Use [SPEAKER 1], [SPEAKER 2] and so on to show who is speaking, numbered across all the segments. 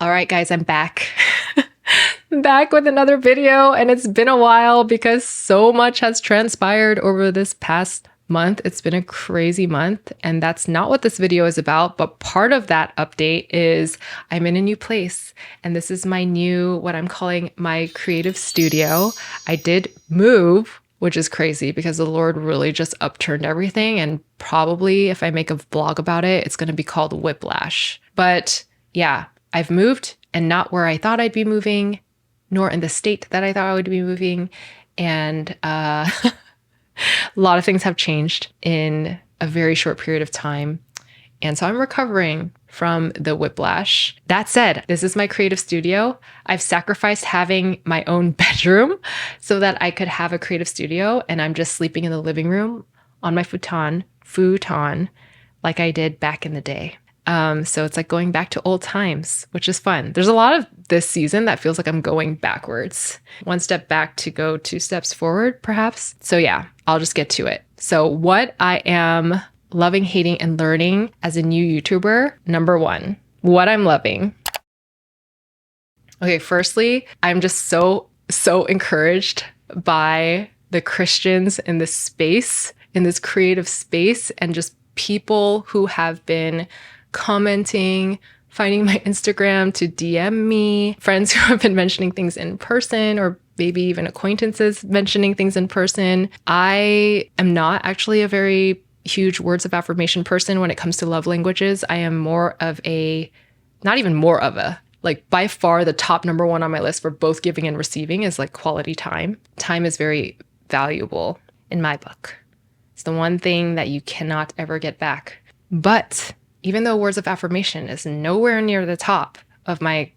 [SPEAKER 1] All right, guys, I'm back. Back with another video, and it's been a while because so much has transpired over this past month. It's been a crazy month, and that's not what this video is about, but part of that update is I'm in a new place, and this is my new, what I'm calling my creative studio. I did move, which is crazy because the Lord really just upturned everything, and probably if I make a vlog about it, it's going to be called Whiplash. But yeah, I've moved, and not where I thought I'd be moving, nor in the state that I thought I would be moving. And a lot of things have changed in a very short period of time. And so I'm recovering from the whiplash. That said, this is my creative studio. I've sacrificed having my own bedroom so that I could have a creative studio, and I'm just sleeping in the living room on my futon, like I did back in the day. So it's like going back to old times, which is fun. There's a lot of this season that feels like I'm going backwards. One step back to go two steps forward, perhaps. So yeah, I'll just get to it. So what I am loving, hating, and learning as a new YouTuber, number one, what I'm loving. Okay, firstly, I'm just so encouraged by the Christians in this space, in this creative space, and just people who have been commenting, finding my Instagram to DM me, friends who have been mentioning things in person, or maybe even acquaintances mentioning things in person. I am not actually a very huge words of affirmation person when it comes to love languages. I am more of a, not even more of a, like by far the top number one on my list for both giving and receiving is like quality time. Time is very valuable in my book. It's the one thing that you cannot ever get back. But even though words of affirmation is nowhere near the top of my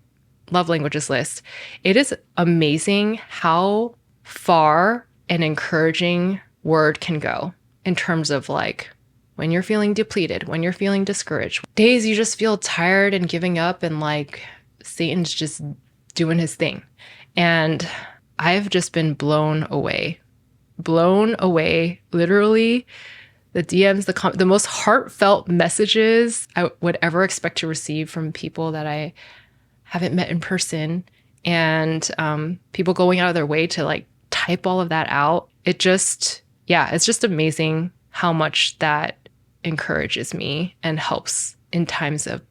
[SPEAKER 1] love languages list, it is amazing how far an encouraging word can go in terms of like when you're feeling depleted, when you're feeling discouraged, days you just feel tired and giving up and like Satan's just doing his thing. And I've just been blown away, literally. The DMs, the most heartfelt messages I would ever expect to receive from people that I haven't met in person, and people going out of their way to like type all of that out. It just, yeah, it's just amazing how much that encourages me and helps in times of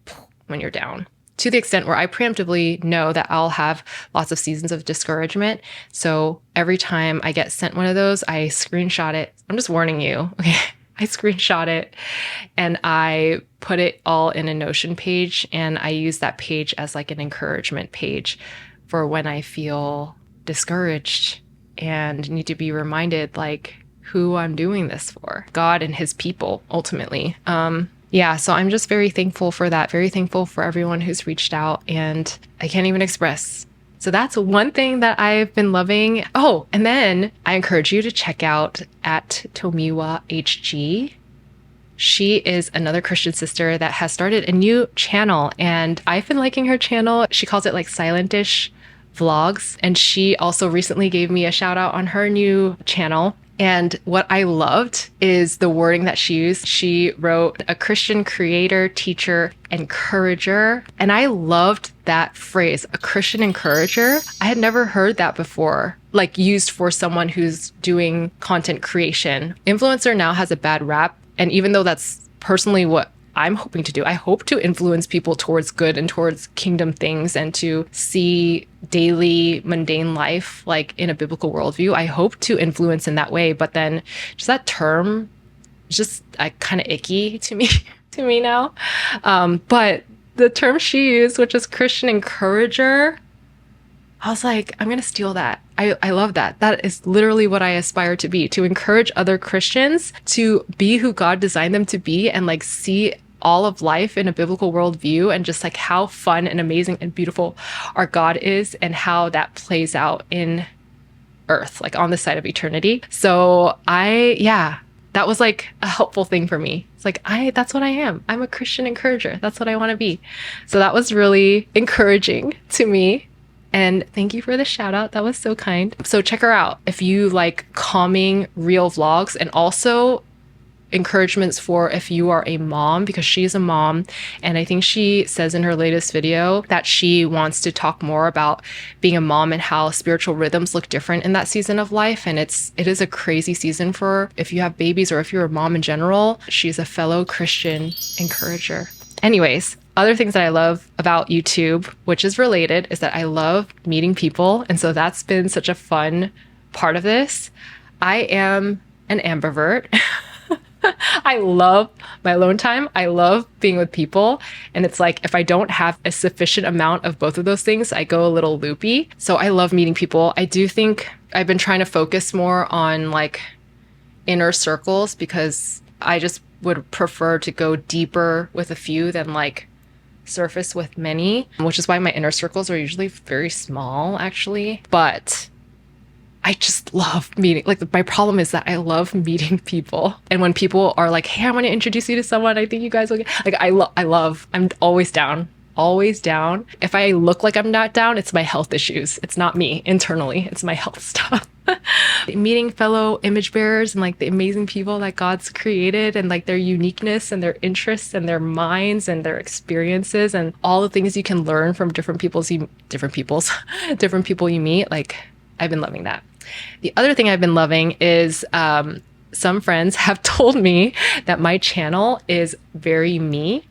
[SPEAKER 1] when you're down. To the extent where I preemptively know that I'll have lots of seasons of discouragement. So every time I get sent one of those, I screenshot it. I'm just warning you, okay? I screenshot it and I put it all in a Notion page, and I use that page as like an encouragement page for when I feel discouraged and need to be reminded like who I'm doing this for, God and his people ultimately. Yeah, so I'm just very thankful for that, very thankful for everyone who's reached out, and I can't even express. So that's one thing that I've been loving. Oh, and then I encourage you to check out at Tomiwa HG. She is another Christian sister that has started a new channel, and I've been liking her channel. She calls it like Silentish Vlogs, and she also recently gave me a shout out on her new channel. And what I loved is the wording that she used. She wrote a Christian creator, teacher, encourager. And I loved that phrase, a Christian encourager. I had never heard that before, like used for someone who's doing content creation. Influencer now has a bad rap. And even though that's personally what I'm hoping to do, I hope to influence people towards good and towards kingdom things and to see daily mundane life like in a biblical worldview. I hope to influence in that way, but then just that term is just kind of icky to me now. But the term she used, which is Christian encourager, I was like, I'm gonna steal that. I love that. That is literally what I aspire to be, to encourage other Christians to be who God designed them to be and like see all of life in a biblical worldview, and just like how fun and amazing and beautiful our God is and how that plays out in earth, like on the side of eternity. So that was like a helpful thing for me. It's like, that's what I am. I'm a Christian encourager. That's what I want to be. So that was really encouraging to me. And thank you for the shout out. That was so kind. So check her out if you like calming real vlogs, and also encouragements for if you are a mom, because she's a mom. And I think she says in her latest video that she wants to talk more about being a mom and how spiritual rhythms look different in that season of life. And it is a crazy season for if you have babies or if you're a mom in general. She's a fellow Christian encourager. Anyways, other things that I love about YouTube, which is related, is that I love meeting people. And so that's been such a fun part of this. I am an ambivert. I love my alone time. I love being with people. And it's like, if I don't have a sufficient amount of both of those things, I go a little loopy. So I love meeting people. I do think I've been trying to focus more on like inner circles, because I just would prefer to go deeper with a few than like surface with many, which is why my inner circles are usually very small, actually. But I just love meeting. Like, my problem is that I love meeting people. And when people are like, hey, I want to introduce you to someone, I think you guys will get, like, I'm always down. Always down. If I look like I'm not down, it's my health issues. It's not me internally. It's my health stuff. Meeting fellow image bearers and like the amazing people that God's created, and like their uniqueness and their interests and their minds and their experiences and all the things you can learn from different people you meet. Like, I've been loving that. The other thing I've been loving is some friends have told me that my channel is very me.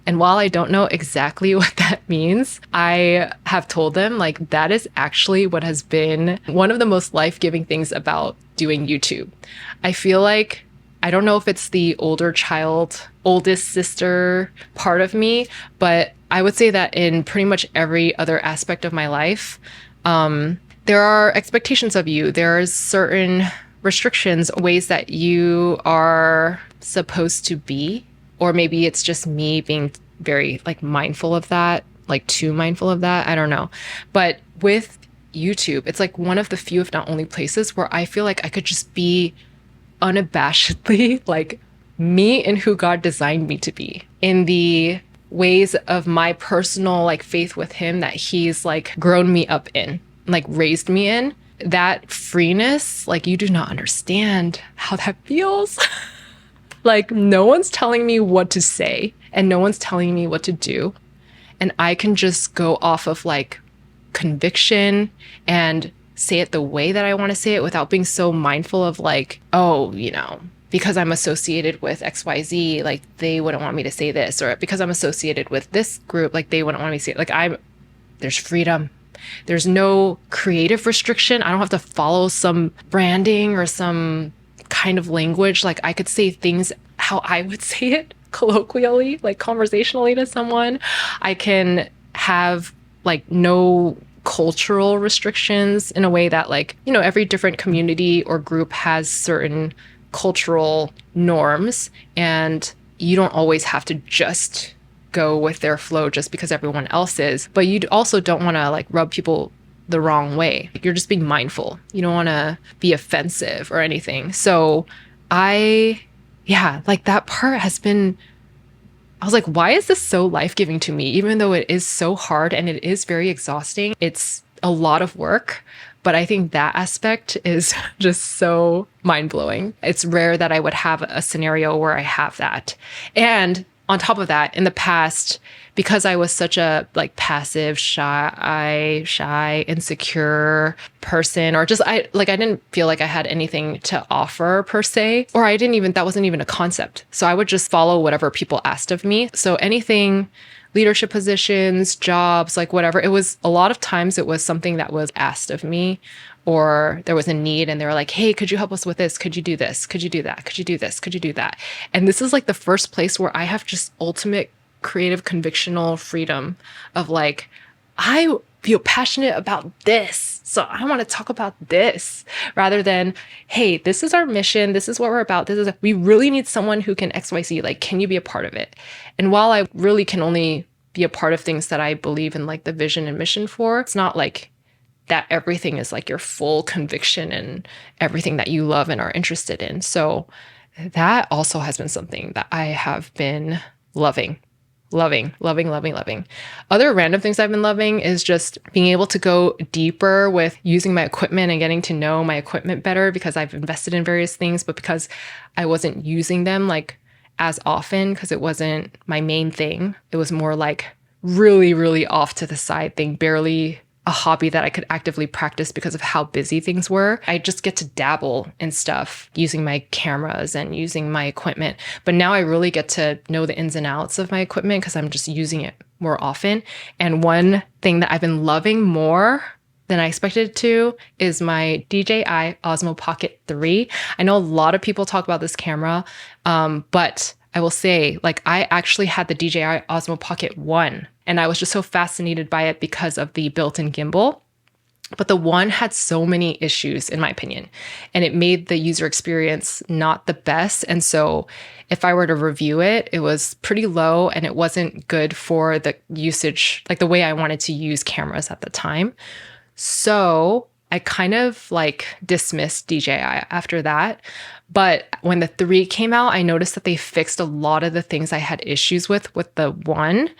[SPEAKER 1] And while I don't know exactly what that means, I have told them like that is actually what has been one of the most life-giving things about doing YouTube. I feel like, I don't know if it's the oldest sister part of me, but I would say that in pretty much every other aspect of my life, there are expectations of you. There's certain restrictions, ways that you are supposed to be. Or maybe it's just me being very like mindful of that, like too mindful of that. I don't know. But with YouTube, it's like one of the few, if not only, places where I feel like I could just be unabashedly like me and who God designed me to be, in the ways of my personal like faith with him that he's like grown me up in, like raised me in. That freeness, like, you do not understand how that feels. Like, no one's telling me what to say and no one's telling me what to do. And I can just go off of like conviction and say it the way that I want to say it without being so mindful of like, oh, you know, because I'm associated with XYZ, like they wouldn't want me to say this, or because I'm associated with this group, like they wouldn't want me to say it. Like, there's freedom. There's no creative restriction. I don't have to follow some branding or some kind of language. Like, I could say things how I would say it colloquially, like conversationally to someone. I can have like no cultural restrictions in a way that, like, you know, every different community or group has certain cultural norms, and you don't always have to just go with their flow just because everyone else is. But you also don't want to like rub people the wrong way. You're just being mindful. You don't want to be offensive or anything. So like that part has been, I was like, why is this so life-giving to me? Even though it is so hard and it is very exhausting, it's a lot of work. But I think that aspect is just so mind-blowing. It's rare that I would have a scenario where I have that. And on top of that, in the past, because I was such a like passive, shy, insecure person, or just I didn't feel like I had anything to offer per se, or that wasn't even a concept. So I would just follow whatever people asked of me. So anything, leadership positions, jobs, like whatever, it was a lot of times it was something that was asked of me, or there was a need and they were like, hey, could you help us with this? Could you do this? Could you do that? Could you do this? Could you do that? And this is like the first place where I have just ultimate creative convictional freedom of like, I feel passionate about this, so I want to talk about this, rather than, hey, this is our mission. This is what we're about. We really need someone who can XYZ. Like, can you be a part of it? And while I really can only be a part of things that I believe in, like the vision and mission for, it's not like that everything is like your full conviction and everything that you love and are interested in. So that also has been something that I have been loving Loving, loving, loving, loving. Other random things I've been loving is just being able to go deeper with using my equipment and getting to know my equipment better because I've invested in various things, but because I wasn't using them like as often because it wasn't my main thing. It was more like really, really off to the side thing, barely a hobby that I could actively practice because of how busy things were. I just get to dabble in stuff using my cameras and using my equipment. But now I really get to know the ins and outs of my equipment because I'm just using it more often. And one thing that I've been loving more than I expected to is my DJI Osmo Pocket 3. I know a lot of people talk about this camera, but I will say, like, I actually had the DJI Osmo Pocket 1, and I was just so fascinated by it because of the built-in gimbal. But the 1 had so many issues, in my opinion, and it made the user experience not the best. And so if I were to review it, it was pretty low and it wasn't good for the usage, like the way I wanted to use cameras at the time. So I kind of like dismissed DJI after that. But when the 3 came out, I noticed that they fixed a lot of the things I had issues with the 1.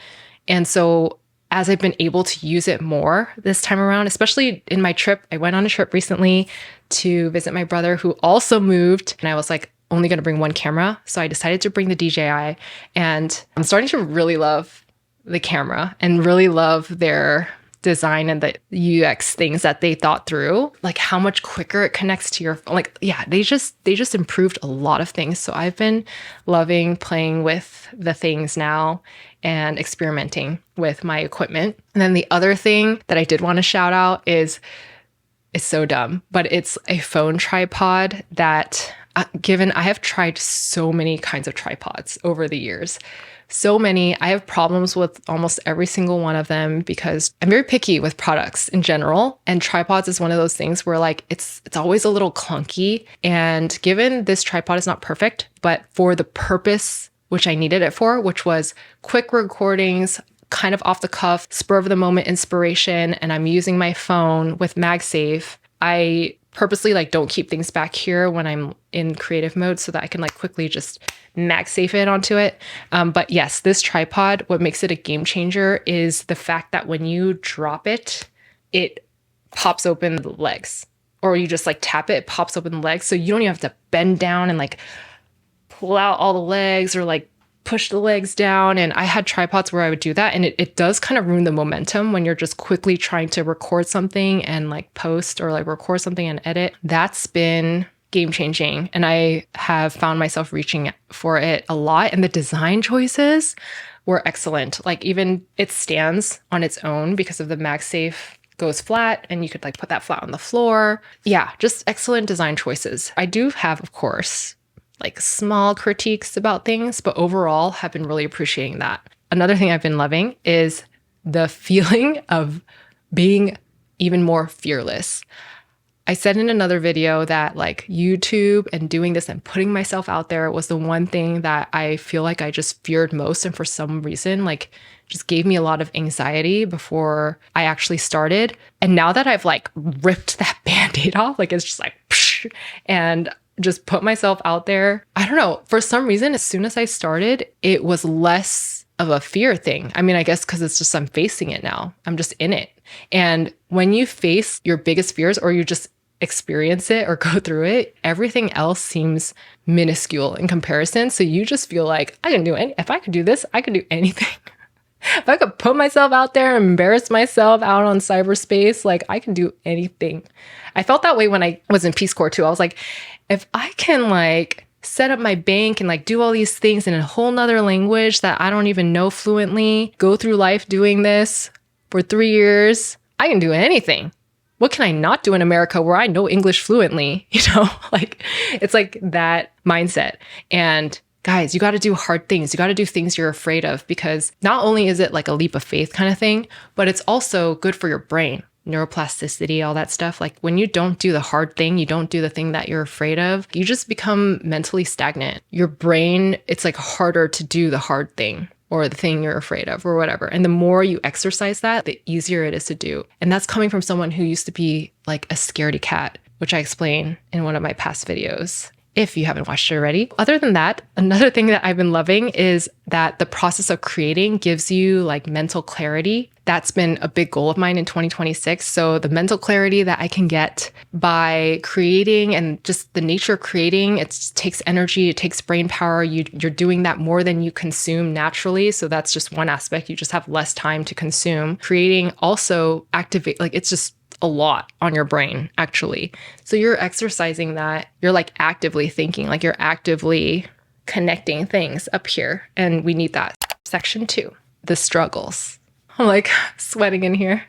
[SPEAKER 1] And so as I've been able to use it more this time around, especially in my trip, I went on a trip recently to visit my brother who also moved. And I was like, only going to bring one camera. So I decided to bring the DJI. And I'm starting to really love the camera and really love their design and the UX things that they thought through, like how much quicker it connects to your phone. Like, yeah, they just improved a lot of things. So I've been loving playing with the things now and experimenting with my equipment. And then the other thing that I did want to shout out is, it's so dumb, but it's a phone tripod that given I have tried so many kinds of tripods over the years. So many. I have problems with almost every single one of them because I'm very picky with products in general. And tripods is one of those things where like it's always a little clunky. And given this tripod is not perfect, but for the purpose which I needed it for, which was quick recordings, kind of off the cuff, spur of the moment inspiration, and I'm using my phone with MagSafe, I purposely like don't keep things back here when I'm in creative mode so that I can like quickly just MagSafe it onto it. But yes, this tripod, what makes it a game changer is the fact that when you drop it, it pops open the legs, or you just like tap it, it pops open the legs. So you don't even have to bend down and like pull out all the legs or like push the legs down. And I had tripods where I would do that. And it does kind of ruin the momentum when you're just quickly trying to record something and like post or like record something and edit. That's been game changing. And I have found myself reaching for it a lot. And the design choices were excellent. Like even it stands on its own because of the MagSafe goes flat and you could like put that flat on the floor. Yeah, just excellent design choices. I do have, of course, like small critiques about things, but overall have been really appreciating that. Another thing I've been loving is the feeling of being even more fearless. I said in another video that like YouTube and doing this and putting myself out there was the one thing that I feel like I just feared most. And for some reason, like just gave me a lot of anxiety before I actually started. And now that I've like ripped that Band-Aid off, like it's just like, psh, and just put myself out there. I don't know. For some reason, as soon as I started, it was less of a fear thing. I mean, I guess because it's just I'm facing it now. I'm just in it. And when you face your biggest fears or you just experience it or go through it, everything else seems minuscule in comparison. So you just feel like I can do any. If I could do this, I could do anything. If I could put myself out there and embarrass myself out on cyberspace, like I can do anything. I felt that way when I was in Peace Corps too. I was like, if I can like set up my bank and like do all these things in a whole nother language that I don't even know fluently, go through life doing this for 3 years, I can do anything. What can I not do in America where I know English fluently? You know, like it's like that mindset. And guys, you got to do hard things. You got to do things you're afraid of because not only is it like a leap of faith kind of thing, but it's also good for your brain, neuroplasticity, all that stuff. Like when you don't do the hard thing, you don't do the thing that you're afraid of, you just become mentally stagnant. Your brain, it's like harder to do the hard thing or the thing you're afraid of or whatever. And the more you exercise that, the easier it is to do. And that's coming from someone who used to be like a scaredy cat, which I explain in one of my past videos. if you haven't watched it already. Other than that, another thing that I've been loving is that the process of creating gives you like mental clarity. That's been a big goal of mine in 2026. So the mental clarity that I can get by creating, and just the nature of creating, it takes energy, it takes brain power. You're doing that more than you consume naturally. So that's just one aspect. You just have less time to consume. Creating also activate, like it's just a lot on your brain, actually. So you're exercising that. You're like actively thinking, like you're actively connecting things up here. And we need that. Section 2, the struggles. I'm like sweating in here.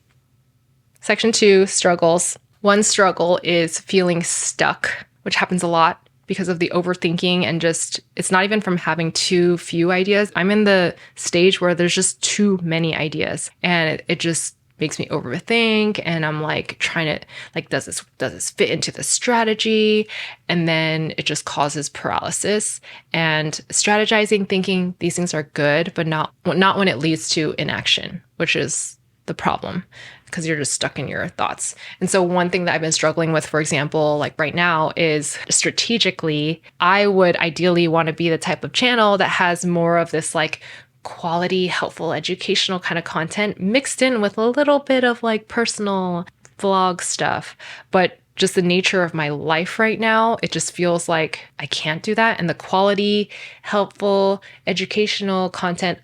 [SPEAKER 1] Section 2, struggles. One struggle is feeling stuck, which happens a lot because of the overthinking, and just, it's not even from having too few ideas. I'm in the stage where there's just too many ideas, and it just makes me overthink, and I'm like trying to like, does this fit into the strategy? And then it just causes paralysis. And strategizing, thinking these things are good, but not when it leads to inaction, which is the problem, because you're just stuck in your thoughts. And so one thing that I've been struggling with, for example, like right now, is strategically, I would ideally want to be the type of channel that has more of this like quality, helpful, educational kind of content mixed in with a little bit of like personal vlog stuff. But just the nature of my life right now, it just feels like I can't do that. And the quality, helpful, educational content,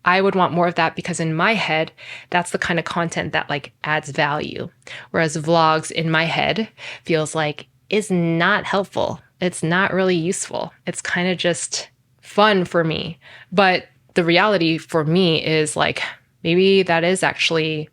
[SPEAKER 1] I would want more of that, because in my head, that's the kind of content that like adds value. Whereas vlogs in my head feels like is not helpful. It's not really useful. It's kind of just fun for me. But the reality for me is like, maybe that is actually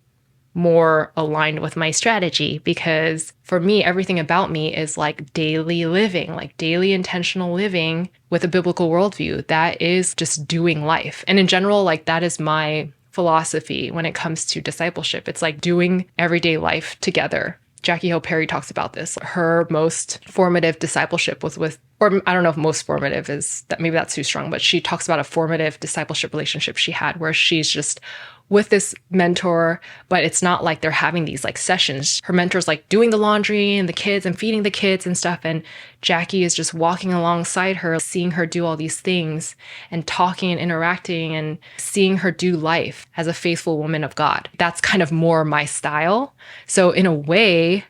[SPEAKER 1] more aligned with my strategy, because for me, everything about me is like daily living, like daily intentional living with a biblical worldview. That is just doing life. And in general, like that is my philosophy when it comes to discipleship. It's like doing everyday life together. Jackie Hill Perry talks about this. Her most formative discipleship was with, or I don't know if most formative is that, maybe that's too strong, but she talks about a formative discipleship relationship she had where she's just with this mentor, but it's not like they're having these like sessions. Her mentor's like doing the laundry and the kids and feeding the kids and stuff. And Jackie is just walking alongside her, seeing her do all these things and talking and interacting and seeing her do life as a faithful woman of God. That's kind of more my style. So in a way,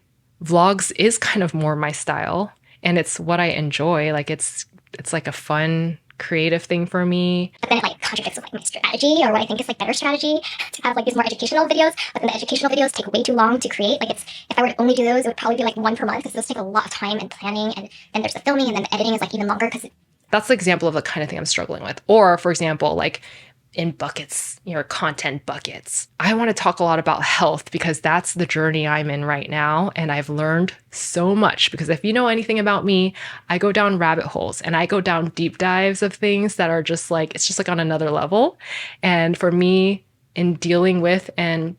[SPEAKER 1] vlogs is kind of more my style, and it's what I enjoy. Like it's like a fun, creative thing for me.
[SPEAKER 2] But then it like contradicts with like my strategy, or what I think is like better strategy, to have like these more educational videos. But then the educational videos take way too long to create. Like if I were to only do those, it would probably be like one per month, because those take a lot of time and planning, and then there's the filming, and then the editing is like even longer, because
[SPEAKER 1] that's the example of the kind of thing I'm struggling with. Or for example, like in buckets, your content buckets. I want to talk a lot about health, because that's the journey I'm in right now. And I've learned so much, because if you know anything about me, I go down rabbit holes and I go down deep dives of things that are just like, it's just like on another level. And for me, in dealing with and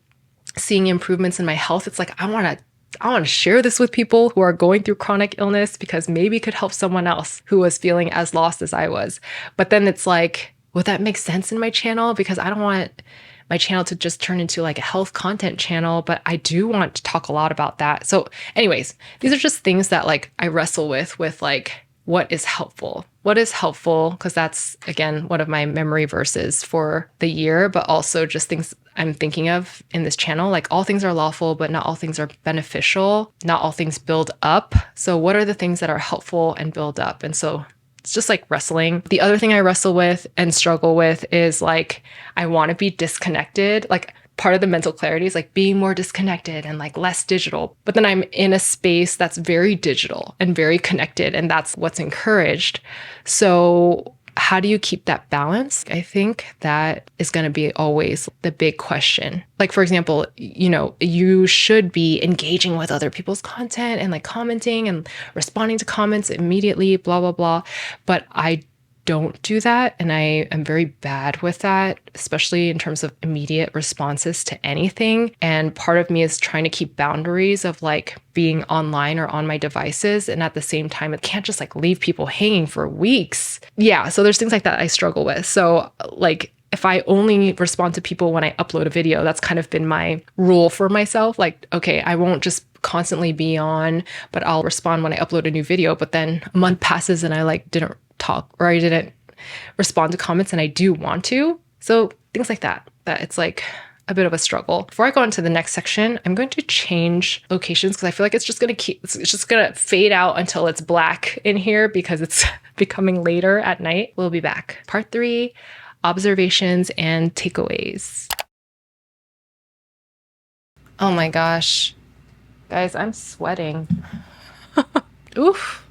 [SPEAKER 1] seeing improvements in my health, it's like, I want to share this with people who are going through chronic illness, because maybe it could help someone else who was feeling as lost as I was. But then it's like, would that make sense in my channel? Because I don't want my channel to just turn into like a health content channel, but I do want to talk a lot about that. So anyways, these are just things that like I wrestle with like, what is helpful? What is helpful? Because that's, again, one of my memory verses for the year, but also just things I'm thinking of in this channel. Like all things are lawful, but not all things are beneficial. Not all things build up. So what are the things that are helpful and build up? And so it's just like wrestling. The other thing I wrestle with and struggle with is like, I want to be disconnected. Like part of the mental clarity is like being more disconnected and like less digital. But then I'm in a space that's very digital and very connected, and that's what's encouraged. So how do you keep that balance? I think that is going to be always the big question. Like, for example, you know, you should be engaging with other people's content and like commenting and responding to comments immediately, blah, blah, blah. But I don't do that. And I am very bad with that, especially in terms of immediate responses to anything. And part of me is trying to keep boundaries of like being online or on my devices. And at the same time, it can't just like leave people hanging for weeks. Yeah. So there's things like that I struggle with. So like, if I only respond to people when I upload a video, that's kind of been my rule for myself. Like, okay, I won't just constantly be on, but I'll respond when I upload a new video. But then a month passes and I like didn't talk or I didn't respond to comments and I do want to. So things like that it's like a bit of a struggle. Before I go into the next section, I'm going to change locations because I feel like it's just going to fade out until it's black in here because it's becoming later at night. We'll be back. Part 3, observations and takeaways. Oh my gosh. Guys, I'm sweating. Oof,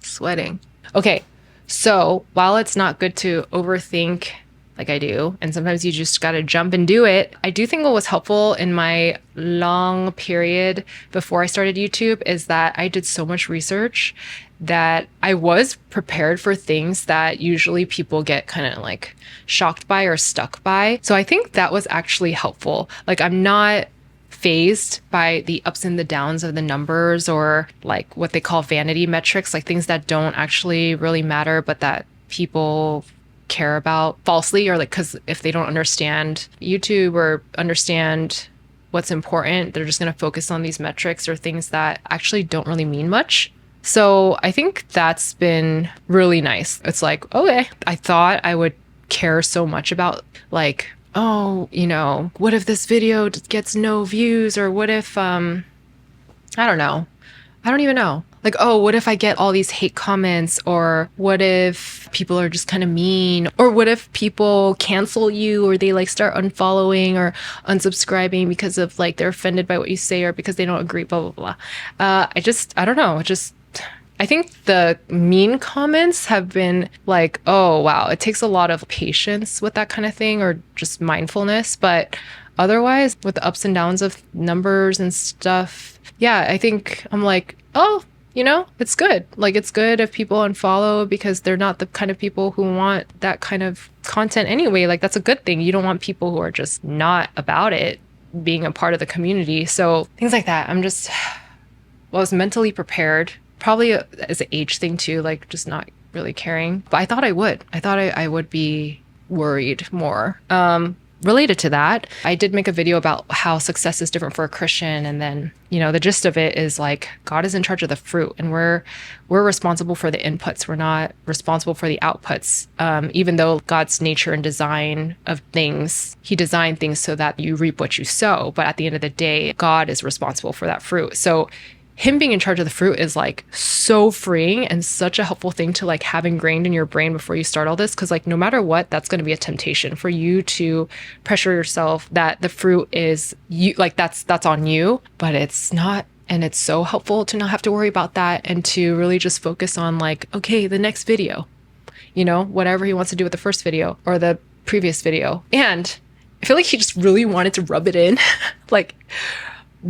[SPEAKER 1] sweating. Okay, so while it's not good to overthink like I do, and sometimes you just gotta jump and do it, I do think what was helpful in my long period before I started YouTube is that I did so much research that I was prepared for things that usually people get kind of like shocked by or stuck by. So I think that was actually helpful. Like I'm not phased by the ups and the downs of the numbers or like what they call vanity metrics, like things that don't actually really matter, but that people care about falsely, or like because if they don't understand YouTube or understand what's important, they're just going to focus on these metrics or things that actually don't really mean much. So I think that's been really nice. It's like, okay, I thought I would care so much about like, oh, you know, what if this video gets no views, or what if I don't know. I don't even know. Like, oh, what if I get all these hate comments? Or what if people are just kind of mean? Or what if people cancel you, or they like start unfollowing or unsubscribing because of like they're offended by what you say or because they don't agree, blah, blah, blah. I don't know. I think the mean comments have been like, oh, wow, it takes a lot of patience with that kind of thing, or just mindfulness. But otherwise, with the ups and downs of numbers and stuff, yeah, I think I'm like, oh, you know, it's good. Like, it's good if people unfollow because they're not the kind of people who want that kind of content anyway. Like, that's a good thing. You don't want people who are just not about it being a part of the community. So things like that. I was mentally prepared. Probably as an age thing too, like just not really caring. But I thought I would. I would be worried more. Related to that, I did make a video about how success is different for a Christian. And then, you know, the gist of it is like God is in charge of the fruit and we're responsible for the inputs. We're not responsible for the outputs. Even though God's nature and design of things, he designed things so that you reap what you sow. But at the end of the day, God is responsible for that fruit. So him being in charge of the fruit is like so freeing and such a helpful thing to like have ingrained in your brain before you start all this. Cause like no matter what, that's going to be a temptation for you to pressure yourself that the fruit is you, like that's on you, but it's not. And it's so helpful to not have to worry about that and to really just focus on like, okay, the next video, you know, whatever he wants to do with the first video or the previous video. And I feel like he just really wanted to rub it in like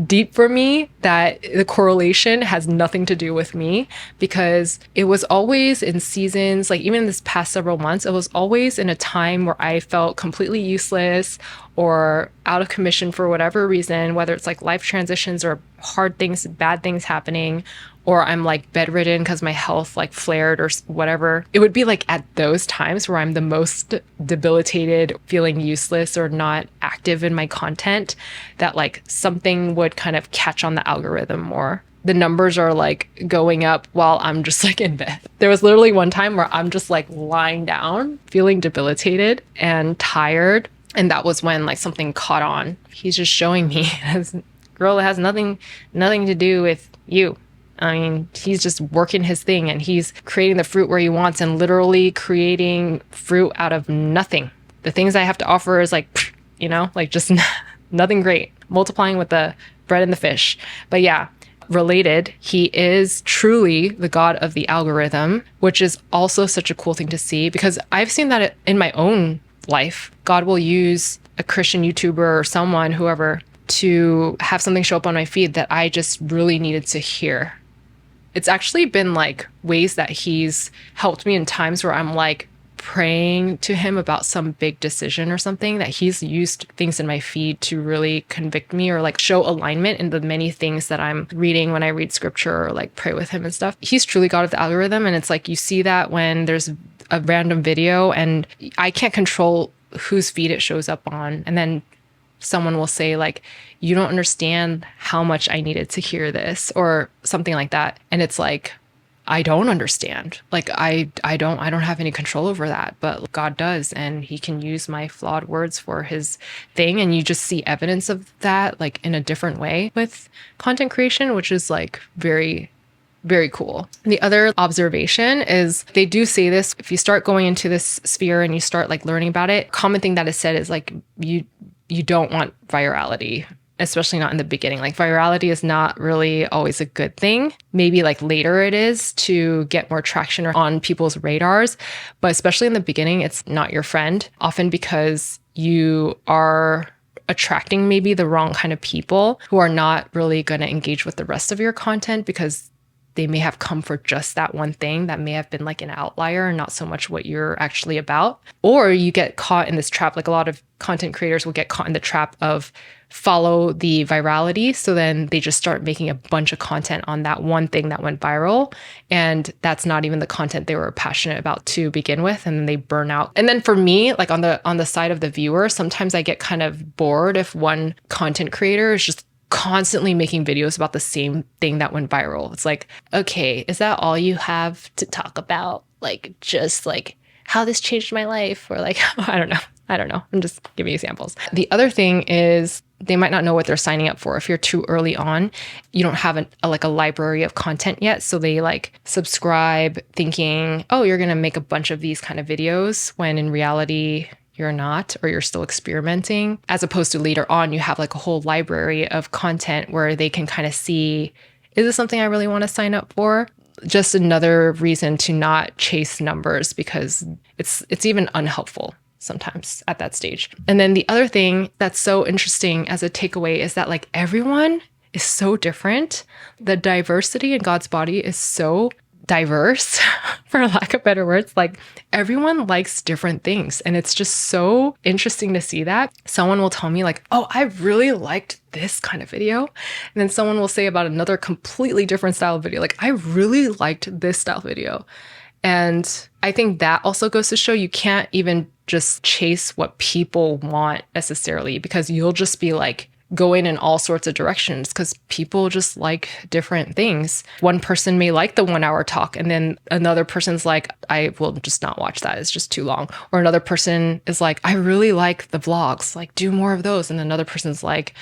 [SPEAKER 1] deep for me that the correlation has nothing to do with me, because it was always in seasons, like even this past several months, it was always in a time where I felt completely useless or out of commission for whatever reason, whether it's like life transitions or hard things, bad things happening, or I'm like bedridden because my health like flared or whatever. It would be like at those times where I'm the most debilitated, feeling useless or not active in my content, that like something would kind of catch on the algorithm more. The numbers are like going up while I'm just like in bed. There was literally one time where I'm just like lying down, feeling debilitated and tired. And that was when like something caught on. He's just showing me, girl, it has nothing to do with you. I mean, he's just working his thing and he's creating the fruit where he wants and literally creating fruit out of nothing. The things I have to offer is like, you know, like just nothing great. Multiplying with the bread and the fish. But yeah, related, he is truly the God of the algorithm, which is also such a cool thing to see, because I've seen that in my own life. God will use a Christian YouTuber or someone, whoever, to have something show up on my feed that I just really needed to hear. It's actually been like ways that he's helped me in times where I'm like praying to him about some big decision or something, that he's used things in my feed to really convict me or like show alignment in the many things that I'm reading when I read scripture or like pray with him and stuff. He's truly God of the algorithm. And it's like, you see that when there's a random video and I can't control whose feed it shows up on. And then someone will say like, you don't understand how much I needed to hear this or something like that. And it's like, I don't understand. Like I don't have any control over that, but God does, and he can use my flawed words for his thing. And you just see evidence of that like in a different way with content creation, which is like very, very cool. The other observation is they do say this, if you start going into this sphere and you start like learning about it, common thing that is said is like, you don't want virality, especially not in the beginning. Like virality is not really always a good thing. Maybe like later it is to get more traction or on people's radars. But especially in the beginning, it's not your friend, often because you are attracting maybe the wrong kind of people who are not really going to engage with the rest of your content because they may have come for just that one thing that may have been like an outlier and not so much what you're actually about. Or you get caught in this trap. Like a lot of content creators will get caught in the trap of follow the virality. So then they just start making a bunch of content on that one thing that went viral. And that's not even the content they were passionate about to begin with. And then they burn out. And then for me, like on the side of the viewer, sometimes I get kind of bored if one content creator is just constantly making videos about the same thing that went viral. It's like, okay, is that all you have to talk about? Like, just like how this changed my life, or like, I don't know. I'm just giving examples. The other thing is they might not know what they're signing up for. If you're too early on, you don't have a library of content yet. So they like subscribe thinking, oh, you're going to make a bunch of these kind of videos, when in reality, you're not, or you're still experimenting, as opposed to later on, you have like a whole library of content where they can kind of see, is this something I really want to sign up for? Just another reason to not chase numbers, because it's even unhelpful sometimes at that stage. And then the other thing that's so interesting as a takeaway is that like everyone is so different. The diversity in God's body is so diverse, for lack of better words. Like everyone likes different things. And it's just so interesting to see that. Someone will tell me like, oh, I really liked this kind of video. And then someone will say about another completely different style of video, like, I really liked this style video. And I think that also goes to show you can't even just chase what people want necessarily, because you'll just be like, going in all sorts of directions because people just like different things. One person may like the 1 hour talk, and then another person's like, I will just not watch that. It's just too long. Or another person is like, I really like the vlogs, like do more of those. And another person's like,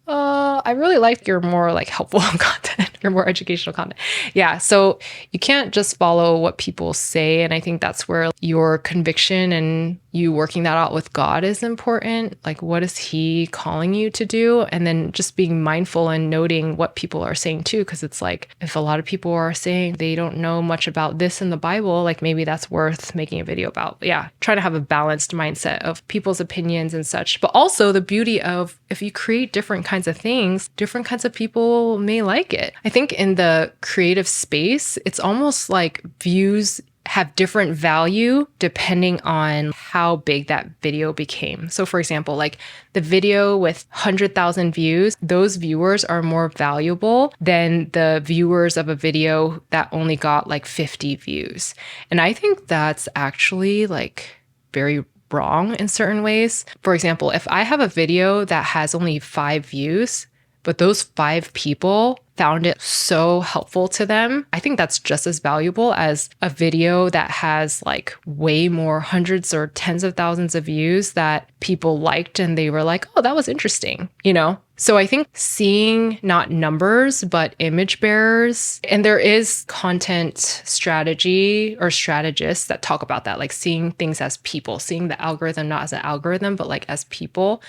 [SPEAKER 1] I really like your more like helpful content, your more educational content. Yeah. So you can't just follow what people say. And I think that's where your conviction and you working that out with God is important. Like, what is he calling you to do? And then just being mindful and noting what people are saying too. Cause it's like, if a lot of people are saying they don't know much about this in the Bible, like maybe that's worth making a video about. But yeah. Try to have a balanced mindset of people's opinions and such, but also the beauty of if you create different kinds of things, different kinds of people may like it. I think in the creative space, it's almost like views have different value depending on how big that video became. So for example, like the video with 100,000 views, those viewers are more valuable than the viewers of a video that only got like 50 views. And I think that's actually like very wrong in certain ways. For example, if I have a video that has only 5 views, but those 5 people found it so helpful to them, I think that's just as valuable as a video that has like way more hundreds or tens of thousands of views that people liked and they were like, oh, that was interesting, you know? So I think seeing not numbers, but image bearers, and there is content strategy or strategists that talk about that, like seeing things as people, seeing the algorithm not as an algorithm, but like as people.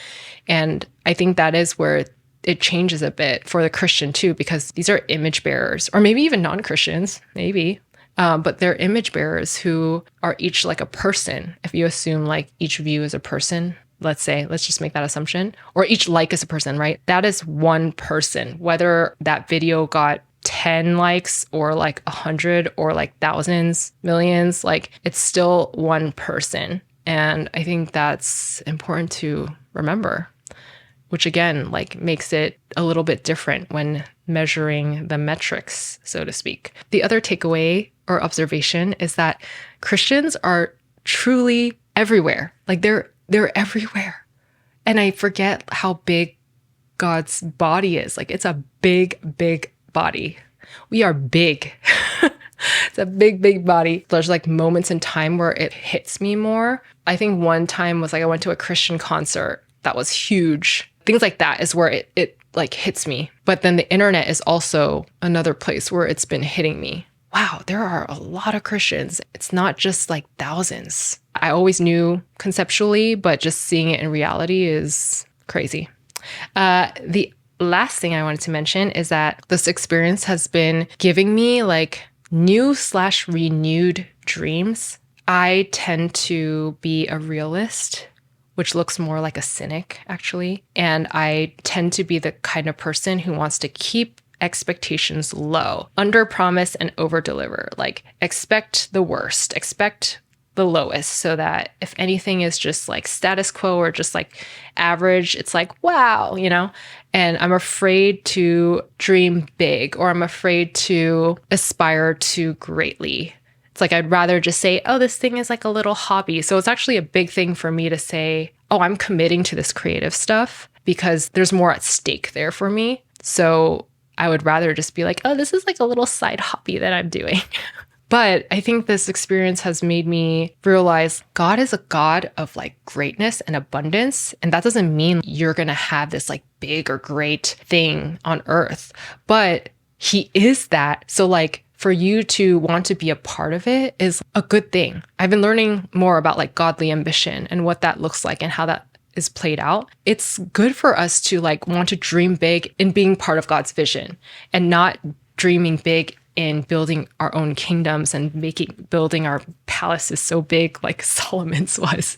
[SPEAKER 1] And I think that is where it changes a bit for the Christian too, because these are image bearers, or maybe even non-Christians, maybe. But they're image bearers who are each like a person. If you assume like each view is a person, let's just make that assumption, or each like is a person, right? That is one person, whether that video got 10 likes or like 100 or like thousands, millions, like it's still one person. And I think that's important to remember, which again, like makes it a little bit different when measuring the metrics, so to speak. The other takeaway or observation is that Christians are truly everywhere. Like they're everywhere. And I forget how big God's body is. Like, it's a big, big body. We are big. It's a big, big body. There's like moments in time where it hits me more. I think one time was like I went to a Christian concert that was huge. Things like that is where it like hits me. But then the internet is also another place where it's been hitting me. Wow, there are a lot of Christians. It's not just like thousands. I always knew conceptually, but just seeing it in reality is crazy. The last thing I wanted to mention is that this experience has been giving me like new/renewed dreams. I tend to be a realist, which looks more like a cynic, actually. And I tend to be the kind of person who wants to keep expectations low, under promise and over deliver. Like, expect the worst, expect the lowest, so that if anything is just like status quo or just like average, it's like, wow, you know? And I'm afraid to dream big, or I'm afraid to aspire too greatly. It's like, I'd rather just say, oh, this thing is like a little hobby. So it's actually a big thing for me to say, oh, I'm committing to this creative stuff because there's more at stake there for me. So I would rather just be like, oh, this is like a little side hobby that I'm doing. But I think this experience has made me realize God is a God of like greatness and abundance. And that doesn't mean you're going to have this like big or great thing on earth, but he is that. So like, for you to want to be a part of it is a good thing. I've been learning more about like godly ambition and what that looks like and how that is played out. It's good for us to like want to dream big in being part of God's vision, and not dreaming big in building our own kingdoms and building our palaces so big like Solomon's was.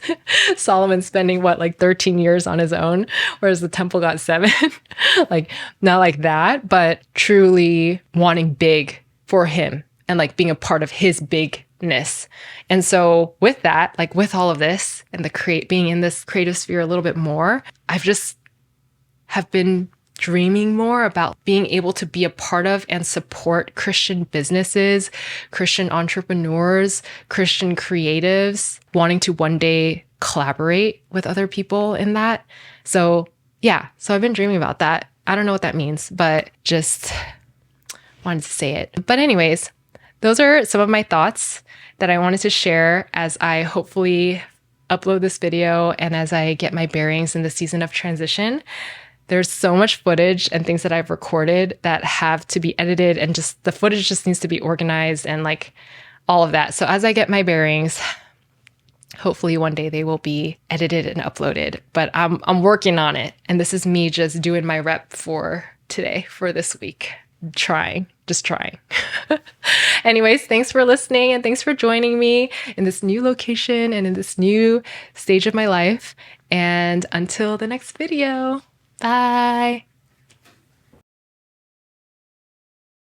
[SPEAKER 1] Solomon spending like 13 years on his own, whereas the temple got 7. Like, not like that, but truly wanting big for him and like being a part of his bigness. And so with that, like with all of this and being in this creative sphere a little bit more, I've just have been dreaming more about being able to be a part of and support Christian businesses, Christian entrepreneurs, Christian creatives, wanting to one day collaborate with other people in that. So yeah, so I've been dreaming about that. I don't know what that means, but just wanted to say it. But anyways, those are some of my thoughts that I wanted to share as I hopefully upload this video and as I get my bearings in the season of transition. There's so much footage and things that I've recorded that have to be edited, and just the footage just needs to be organized and like all of that. So as I get my bearings, hopefully one day they will be edited and uploaded, but I'm working on it. And this is me just doing my rep for today, for this week. Just trying. Anyways, thanks for listening and thanks for joining me in this new location and in this new stage of my life. And until the next video, bye.